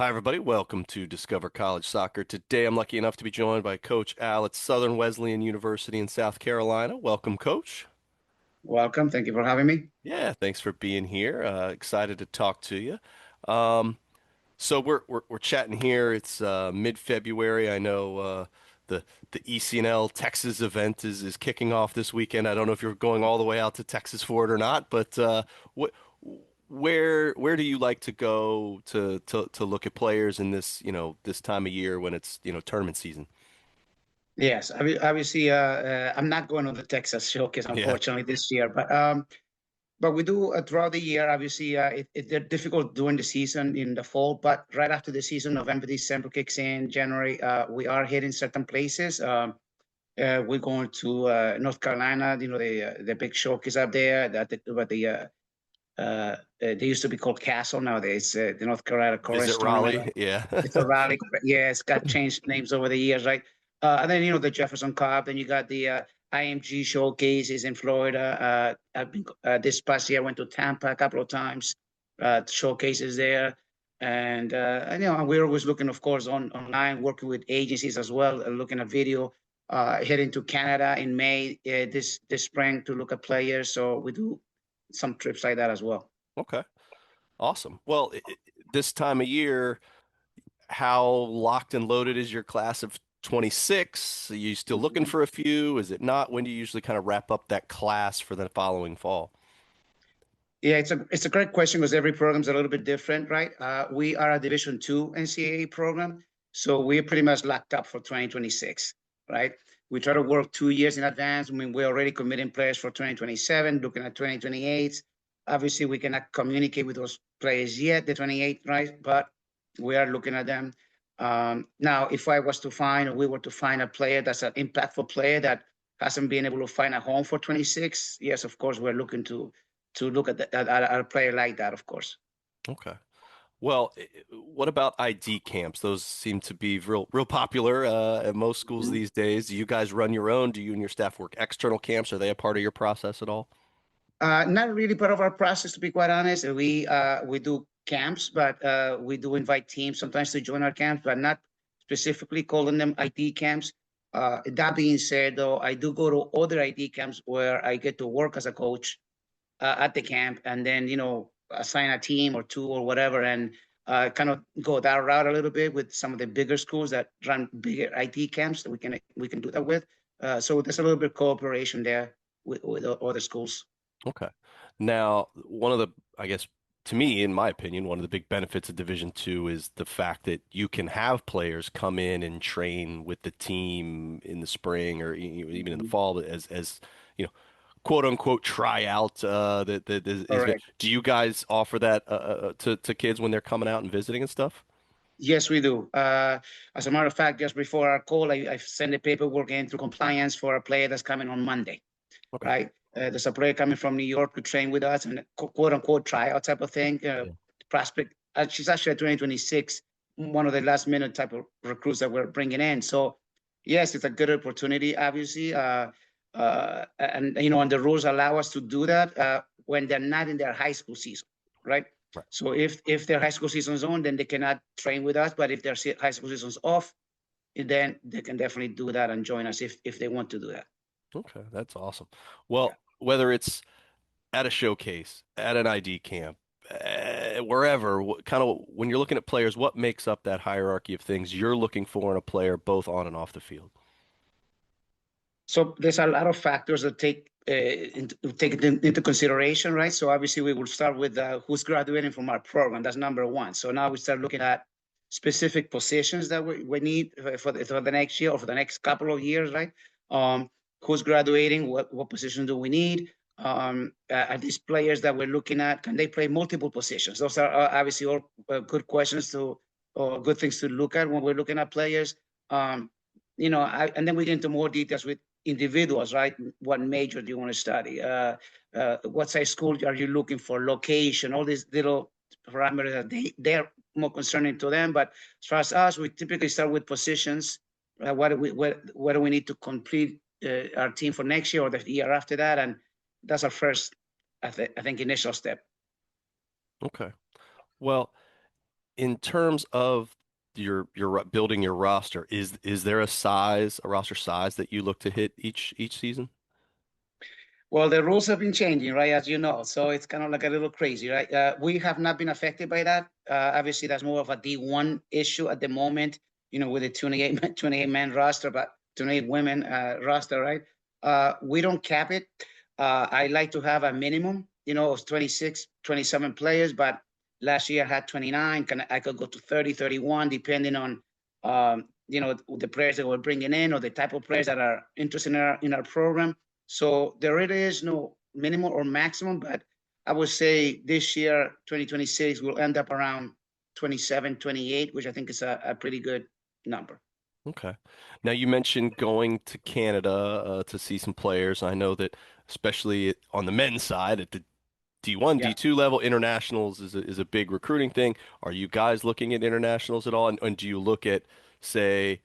Hi, everybody. Welcome to Discover College Soccer. Today, I'm lucky enough to be joined by Coach Al at Southern Wesleyan University in South Carolina. Welcome, Coach. Welcome. Thank you for having me. Yeah, thanks for being here. Excited to talk to you. Um, so we're chatting here. It's mid-February. I know the ECNL Texas event is kicking off this weekend. I don't know if you're going all the way out to Texas for it or not, but what where do you like to go to look at players in this time of year when it's tournament season? Yes, obviously, I'm not going to the Texas Showcase, Yeah. unfortunately, this year. But we do throughout the year. Obviously, they're difficult during the season in the fall, but right after the season, November, December kicks in, January, we are hitting certain places. We're going to North Carolina. The big showcase up there. They used to be called Castle. Nowadays, the North Carolina Visit Chorus Tournament. Raleigh. Yeah. It's a rally. Yeah, it's got changed names over the years, right? And then the Jefferson Cup. Then you got the IMG showcases in Florida. I've been this past year I went to Tampa a couple of times. Showcases there, and we're always looking, of course, online, working with agencies as well, looking at video. Heading to Canada in May this spring to look at players. So we do some trips like that as well. Okay. Awesome. Well, this time of year, how locked and loaded is your class of 26? Are you still looking for a few? Is it not? When do you usually kind of wrap up that class for the following fall? Yeah, it's a great question because every program is a little bit different, right? We are a Division two NCAA program, so we're pretty much locked up for 2026, right? We try to work 2 years in advance. I mean, we're already committing players for 2027, looking at 2028. Obviously, we cannot communicate with those players yet, the 28, right? But we are looking at them. Now, if we were to find a player that's an impactful player that hasn't been able to find a home for 26, yes, of course, we're looking to look at a player like that, of course. Okay. Well, what about ID camps? Those seem to be real popular at most schools Mhm. these days. Do you guys run your own? Do you and your staff work external camps? Are they a part of your process at all? Not really part of our process, to be quite honest. We do camps, but we do invite teams sometimes to join our camps, but not specifically calling them ID camps. That being said, though, I do go to other ID camps where I get to work as a coach at the camp, and then assign a team or two or whatever, and kind of go that route a little bit with some of the bigger schools that run bigger IT camps that we can do that with. So there's a little bit of cooperation there with other schools. Okay. Now, one of the, I guess, to me, in my opinion, one of the big benefits of Division Two is the fact that you can have players come in and train with the team in the spring or even in the fall as you know, quote unquote tryout. Has been. Correct. Do you guys offer that to kids when they're coming out and visiting and stuff? Yes, we do. As a matter of fact, just before our call, I sent the paperwork in through compliance for a player that's coming on Monday, Okay. right? There's a player coming from New York to train with us and quote unquote tryout type of thing. Yeah. Prospect. She's actually a 2026, one of the last minute type of recruits that we're bringing in. So, yes, it's a good opportunity, obviously. And the rules allow us to do that when they're not in their high school season, right? Right. So if their high school season is on, then they cannot train with us. But if their high school season is off, then they can definitely do that and join us if they want to do that. Okay, that's awesome. Yeah. Well, whether it's at a showcase, at an ID camp, wherever, kind of when you're looking at players, what makes up that hierarchy of things you're looking for in a player, both on and off the field? So there's a lot of factors that take it into consideration, right? So obviously we will start with who's graduating from our program. That's number one. So now we start looking at specific positions that we need for the next year or for the next couple of years, right? Who's graduating? What position do we need? Are these players that we're looking at, can they play multiple positions? Those are obviously all good questions to or good things to look at when we're looking at players. Um, and then we get into more details with individuals, right? What major do you want to study? What size school are you looking for? Location, all these little parameters that they're more concerning to them. But as far as us, we typically start with positions. What do we need to complete our team for next year or the year after that? And that's our first, I think, initial step. Okay. Well, in terms of your building your roster, is there a roster size that you look to hit each season? Well, the rules have been changing, right? As you know, so it's kind of like a little crazy, right? We have not been affected by that. Obviously, that's more of a D1 issue at the moment, with the 28 man roster, but 28 women roster, right? We don't cap it. I like to have a minimum, of 26, 27 players, but last year I had 29. I could go to 30, 31, depending on, the players that we're bringing in or the type of players that are interested in our program. So there really is no minimum or maximum, but I would say this year, 2026, we'll end up around 27, 28, which I think is a pretty good number. Okay. Now you mentioned going to Canada to see some players. I know that especially on the men's side at the D1, Yeah. D2 level, internationals is a big recruiting thing. Are you guys looking at internationals at all? And do you look at, say,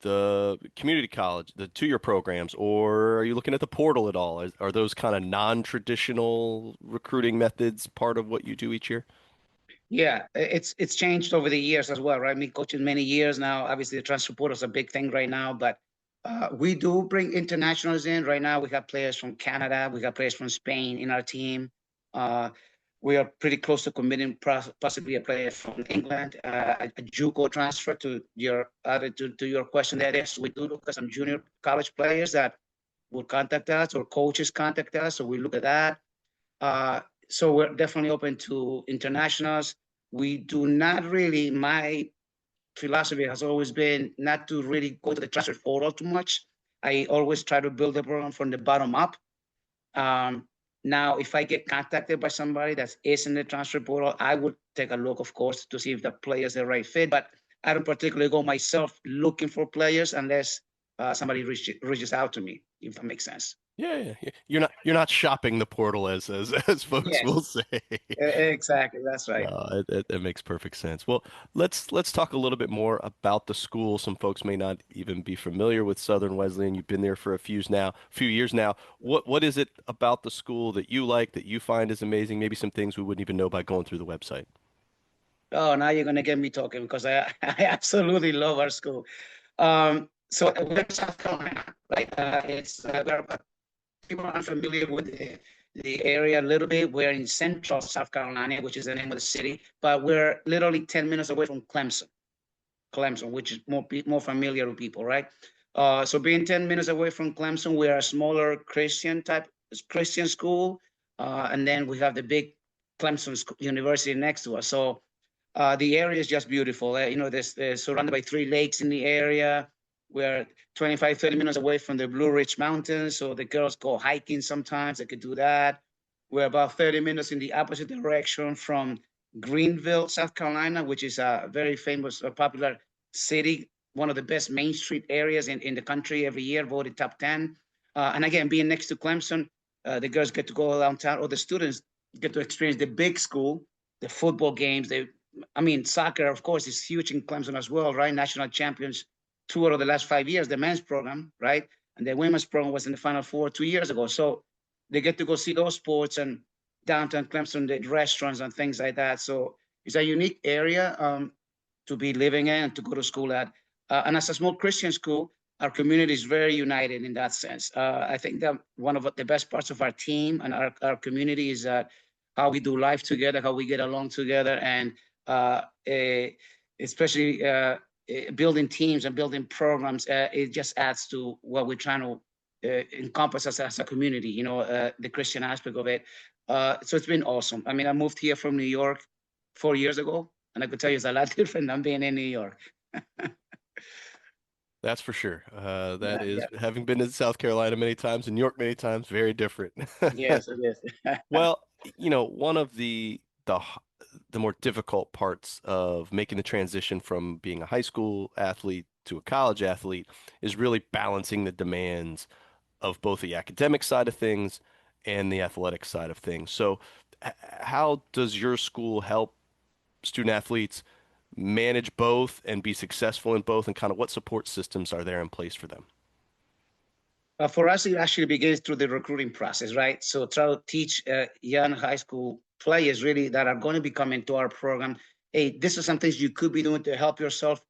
the community college, the two-year programs, or are you looking at the portal at all? Are those kind of non-traditional recruiting methods part of what you do each year? Yeah, it's changed over the years as well, right? Me coaching many years now. Obviously, the transfer portal is a big thing right now, but we do bring internationals in. Right now, we have players from Canada, we got players from Spain in our team. Uh, we are pretty close to committing possibly a player from England, a JUCO transfer to your question. That is, we do look at some junior college players that will contact us or coaches contact us, so we look at that. So we're definitely open to internationals. We do not really, my philosophy has always been not to really go to the transfer portal too much. I always try to build the program from the bottom up. Um, Now, if I get contacted by somebody that is in the transfer portal, I would take a look, of course, to see if the player is the right fit. But I don't particularly go myself looking for players unless somebody reaches out to me, if that makes sense. Yeah. You're not shopping the portal as folks Yes, will say. exactly. That's right. No, it makes perfect sense. Well, let's talk a little bit more about the school. Some folks may not even be familiar with Southern Wesleyan. You've been there for few years now. What is it about the school that you like, that you find is amazing? Maybe some things we wouldn't even know by going through the website. Oh, now you're gonna get me talking because I I absolutely love our school. So we're in South Carolina, right? People are unfamiliar with the area a little bit. We're in central South Carolina, which is the name of the city, but we're literally 10 minutes away from Clemson, which is more familiar to people, right? So being 10 minutes away from Clemson, we're a smaller Christian school, and then we have the big Clemson University next to us. So the area is just beautiful. They're surrounded by three lakes in the area. We're 25, 30 minutes away from the Blue Ridge Mountains. So the girls go hiking sometimes. They could do that. We're about 30 minutes in the opposite direction from Greenville, South Carolina, which is a very famous, popular city, one of the best Main Street areas in the country every year, voted top 10. And again, being next to Clemson, the girls get to go downtown, or the students get to experience the big school, the football games, soccer, of course, is huge in Clemson as well, right? National champions 2 out of the last 5 years, the men's program, right? And the women's program was in the Final Four 2 years ago. So they get to go see those sports and downtown Clemson, the restaurants and things like that. So it's a unique area to be living in and to go to school at. And as a small Christian school, our community is very united in that sense. I think that one of the best parts of our team and our community is how we do life together, how we get along together, and uh, especially building teams and building programs. It just adds to what we're trying to encompass as a community, the Christian aspect of it. So it's been awesome. I mean, I moved here from New York 4 years ago, and I could tell you it's a lot different than being in New York. That's for sure. That Yeah, is, yeah. having been to South Carolina many times and New York many times, very different. Yes, it is. Well, one of the more difficult parts of making the transition from being a high school athlete to a college athlete is really balancing the demands of both the academic side of things and the athletic side of things. So, how does your school help student athletes manage both and be successful in both, and kind of what support systems are there in place for them? For us, it actually begins through the recruiting process, right? So try to teach young high school players really that are going to be coming to our program. hey, this is some things you could be doing to help yourself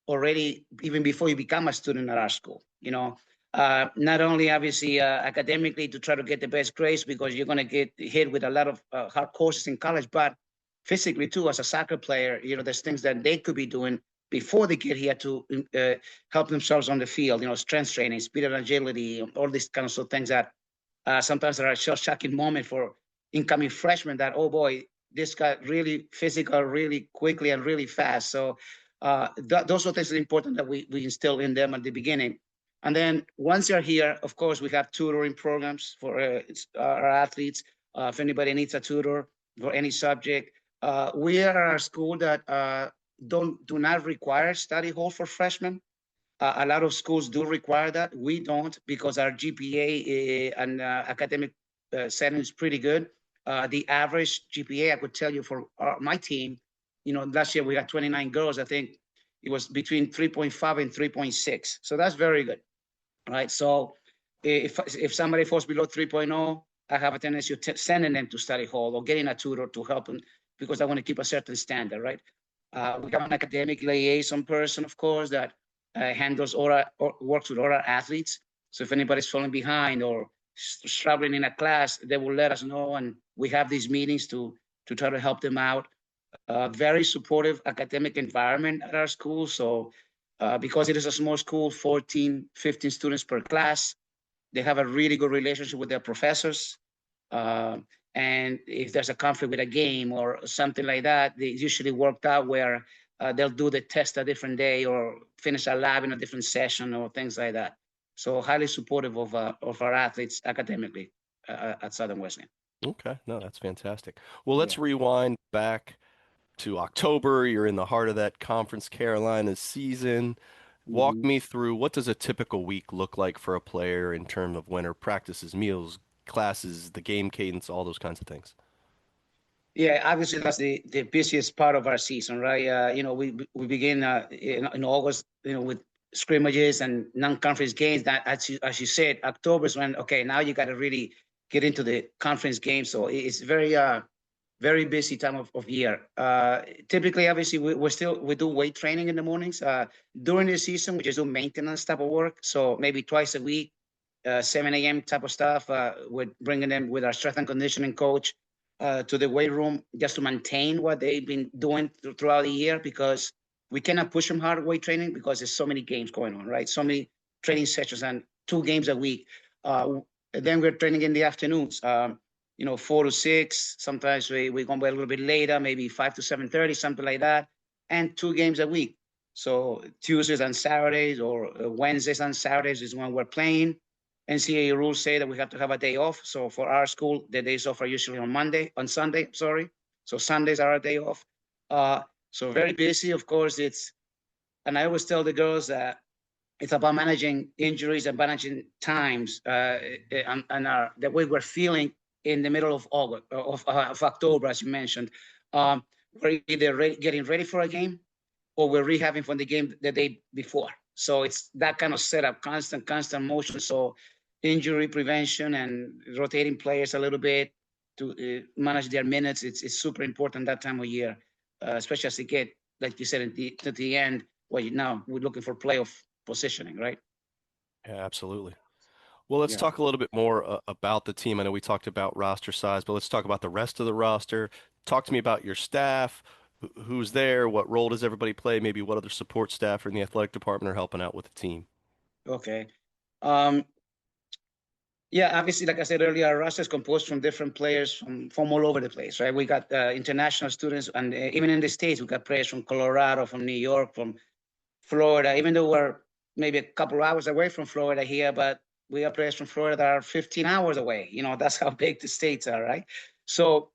already, even before you become a student at our school. Not only obviously academically to try to get the best grades because you're going to get hit with a lot of hard courses in college, but physically too, as a soccer player, there's things that they could be doing before they get here to help themselves on the field, strength training, speed and agility, all these kinds of things that sometimes are a shocking moment for incoming freshmen that, oh boy, this got really physical, really quickly and really fast. So those are things that are important that we instill in them at the beginning. And then once they're here, of course, we have tutoring programs for our athletes. If anybody needs a tutor for any subject, we are a school that do not require study hall for freshmen. A lot of schools do require that. We don't because our GPA and academic setting is pretty good. The average GPA, I could tell you for my team, last year we had 29 girls. I think it was between 3.5 and 3.6. So that's very good, right? So if somebody falls below 3.0, I have a tendency of sending them to study hall or getting a tutor to help them because I want to keep a certain standard, right? We have an academic liaison person, of course, that handles or works with all our athletes. So if anybody's falling behind or struggling in a class, they will let us know, and we have these meetings to try to help them out. Very supportive academic environment at our school. So because it is a small school, 14, 15 students per class, they have a really good relationship with their professors. And if there's a conflict with a game or something like that, they usually worked out where they'll do the test a different day or finish a lab in a different session or things like that. So highly supportive of our athletes academically at Southern Wesleyan. Okay, no, that's fantastic. Well, let's Yeah. rewind back to October. You're in the heart of that Conference Carolinas season. Walk Mhm. me through, what does a typical week look like for a player in terms of winter practices, meals, classes, the game cadence, all those kinds of things? Yeah, obviously that's the busiest part of our season, right? We begin in August, with scrimmages and non-conference games. That as you said, October is when now you got to really get into the conference games. So it's very busy time of year. Typically, obviously, we do weight training in the mornings. During the season, we just do maintenance type of work. So maybe twice a week, 7 a.m. type of stuff. We're bringing them with our strength and conditioning coach to the weight room just to maintain what they've been doing throughout the year because we cannot push them hard weight training because there's so many games going on, right? So many training sessions and 2 games a week. Then we're training in the afternoons. 4 to 6. Sometimes we go a little bit later, maybe 5 to 7:30, something like that, and 2 games a week. So Tuesdays and Saturdays or Wednesdays and Saturdays is when we're playing. NCAA rules say that we have to have a day off. So for our school, the days off are usually on Sunday, sorry. So Sundays are our day off. So very busy, of course. And I always tell the girls that it's about managing injuries and managing times and the way we're feeling in the middle of August, of October, as you mentioned. We're either getting ready for a game or we're rehabbing from the game the day before. So it's that kind of setup, constant motion. So injury prevention and rotating players a little bit to manage their minutes. It's super important that time of year, especially as they get, like you said, to the end. Well, now we're looking for playoff positioning, right? Yeah, absolutely. Well, let's Yeah. talk a little bit more about the team. I know we talked about roster size, but let's talk about the rest of the roster. Talk to me about your staff. Who's there? What role does everybody play? Maybe what other support staff or in the athletic department are helping out with the team? Okay. Um, Yeah, obviously, like I said earlier, our roster is composed from different players from all over the place, right? We got international students, and even in the States, we got players from Colorado, from New York, from Florida, even though we're maybe a couple of hours away from Florida here, but we have players from Florida that are 15 hours away. That's how big the states are, right? So,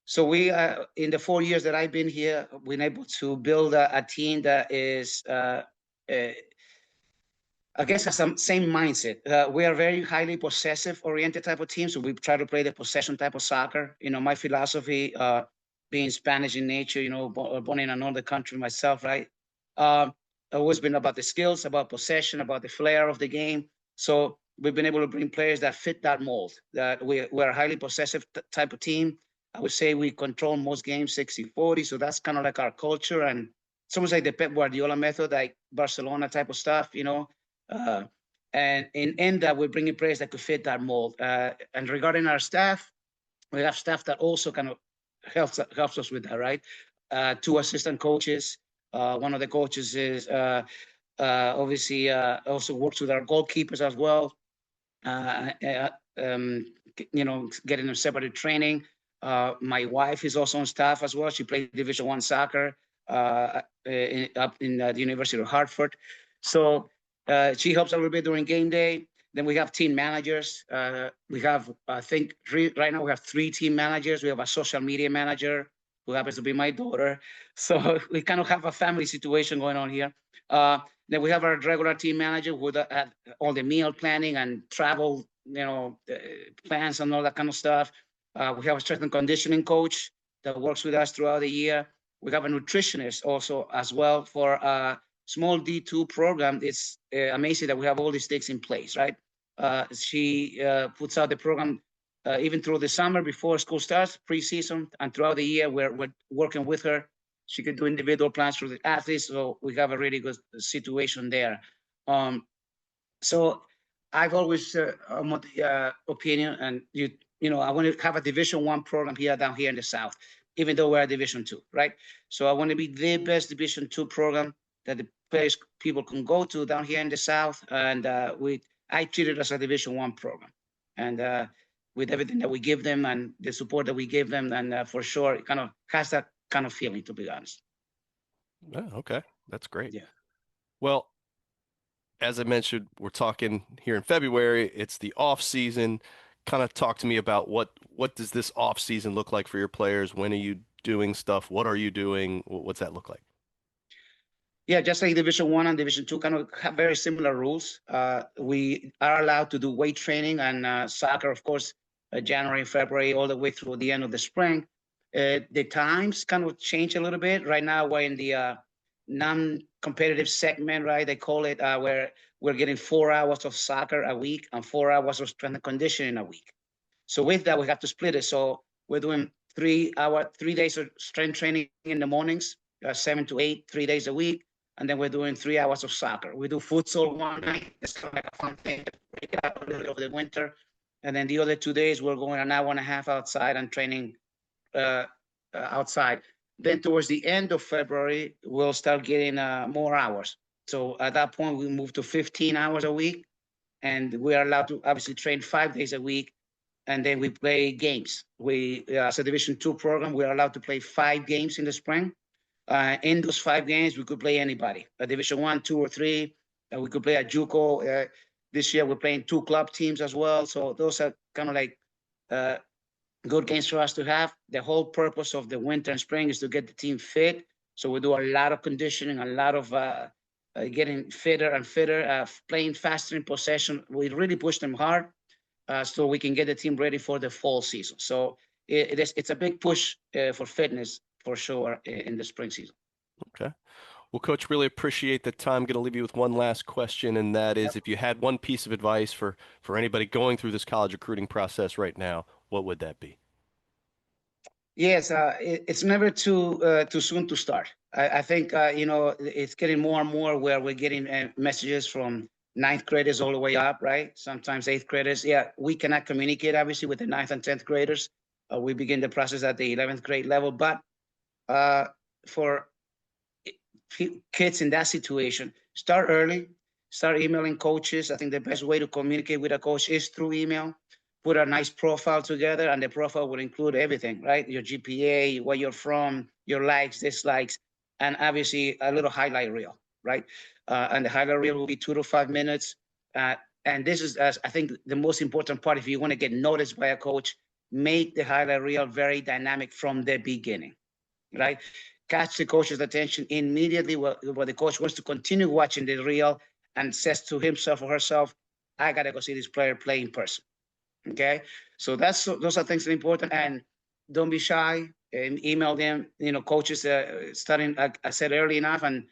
so we, in the 4 years that I've been here, we've been able to build a team that is I guess has some same mindset. We are very highly possessive oriented type of team. So we try to play the possession type of soccer. My philosophy, being Spanish in nature, born in another country myself, right? Always been about the skills, about possession, about the flair of the game. So we've been able to bring players that fit that mold, that we're a highly possessive type of team. I would say we control most games 60-40. So that's kind of like our culture. And it's almost like the Pep Guardiola method, like Barcelona type of stuff, Uh, and in that, we're bringing players that could fit that mold. And regarding our staff, we have staff that also kind of helps us with that, right? Two assistant coaches. One of the coaches is obviously also works with our goalkeepers as well. Uh, uh, um, getting them separate training. My wife is also on staff as well. She played Division One soccer up in the University of Hartford. So she helps a little bit during game day. Then we have team managers. We have, I think, right now we have 3 team managers. We have a social media manager who happens to be my daughter. So we kind of have a family situation going on here. Then we have our regular team manager who does all the meal planning and travel, plans and all that kind of stuff. We have a strength and conditioning coach that works with us throughout the year. We have a nutritionist also as well for a small D2 program. It's amazing that we have all these things in place, right? She puts out the program even through the summer before school starts, preseason, and throughout the year, we're working with her. She could do individual plans for the athletes, so we have a really good situation there. So I've always opinion, and I want to have a Division One program here down here in the South, even though we're a Division Two, right? So I want to be the best Division Two program that the players people can go to down here in the South, and I treat it as a Division One program, and with everything that we give them and the support that we give them, and for sure, it kind of has that kind of feeling, to be honest. Oh, okay. That's great. Yeah. Well, as I mentioned, we're talking here in February. It's the off season. Kind of talk to me about what does this off season look like for your players? When are you doing stuff? What are you doing? What's that look like? Yeah, just like Division One and Division Two kind of have very similar rules. We are allowed to do weight training and soccer, of course, January, February, all the way through the end of the spring. The times kind of change a little bit. Right now, we're in the non-competitive segment, right? They call it where we're getting 4 hours of soccer a week and 4 hours of strength and conditioning a week. So with that, we have to split it. So we're doing 3 days of strength training in the mornings, 7 to 8, 3 days a week, and then we're doing 3 hours of soccer. We do futsal one night. It's kind of like a fun thing to break it up a little over the winter. And then the other 2 days, we're going an hour and a half outside and training outside. Then towards the end of February, we'll start getting more hours. So at that point, we move to 15 hours a week, and we are allowed to obviously train 5 days a week. And then we play games. As a Division Two program, we're allowed to play 5 games in the spring. In those 5 games, we could play anybody, a Division One, two, or three. We could play a JUCO. This year, we're playing 2 club teams as well. So those are kind of like good games for us to have. The whole purpose of the winter and spring is to get the team fit. So we do a lot of conditioning, a lot of getting fitter and fitter, playing faster in possession. We really push them hard so we can get the team ready for the fall season. So it's a big push for fitness for sure in the spring season. Okay. Well, Coach, really appreciate the time. I'm going to leave you with one last question, and that is, Yep. if you had one piece of advice for anybody going through this college recruiting process right now, what would that be? Yes, it's never too soon to start. I think it's getting more and more where we're getting messages from ninth graders all the way up, right? Sometimes eighth graders. Yeah, we cannot communicate obviously with the ninth and 10th graders. We begin the process at the 11th grade level, but for kids in that situation, start early, start emailing coaches. I think the best way to communicate with a coach is through email. Put a nice profile together, and the profile will include everything, right? Your GPA, where you're from, your likes, dislikes, and obviously a little highlight reel, right? And the highlight reel will be 2 to 5 minutes. And this is, I think, the most important part. If you want to get noticed by a coach, make the highlight reel very dynamic from the beginning, right? Catch the coach's attention immediately where the coach wants to continue watching the reel and says to himself or herself, I got to go see this player play in person. Okay, so those are things that are important, and don't be shy. And email them. Coaches starting. I said early enough, and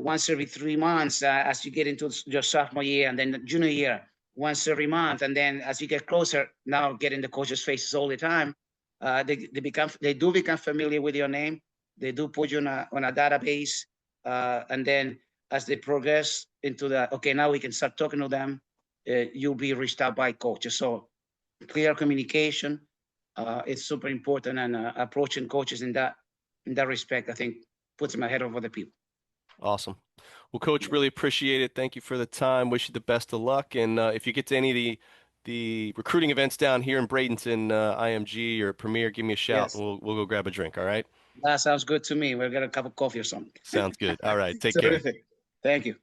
once every 3 months as you get into your sophomore year, and then junior year, once every month, and then as you get closer, now getting the coaches' faces all the time. they do become familiar with your name. They do put you on a database, and then as they progress into the okay, now we can start talking to them. You'll be reached out by coaches. So clear communication is super important, and approaching coaches in that respect, I think, puts them ahead of other people. Awesome. Well, Coach, really appreciate it. Thank you for the time. Wish you the best of luck. And if you get to any of the recruiting events down here in Bradenton, IMG or Premier, give me a shout Yes, and we'll go grab a drink. All right? that sounds good to me. We'll get a cup of coffee or something. Sounds good. All right. Take care. Terrific. Thank you.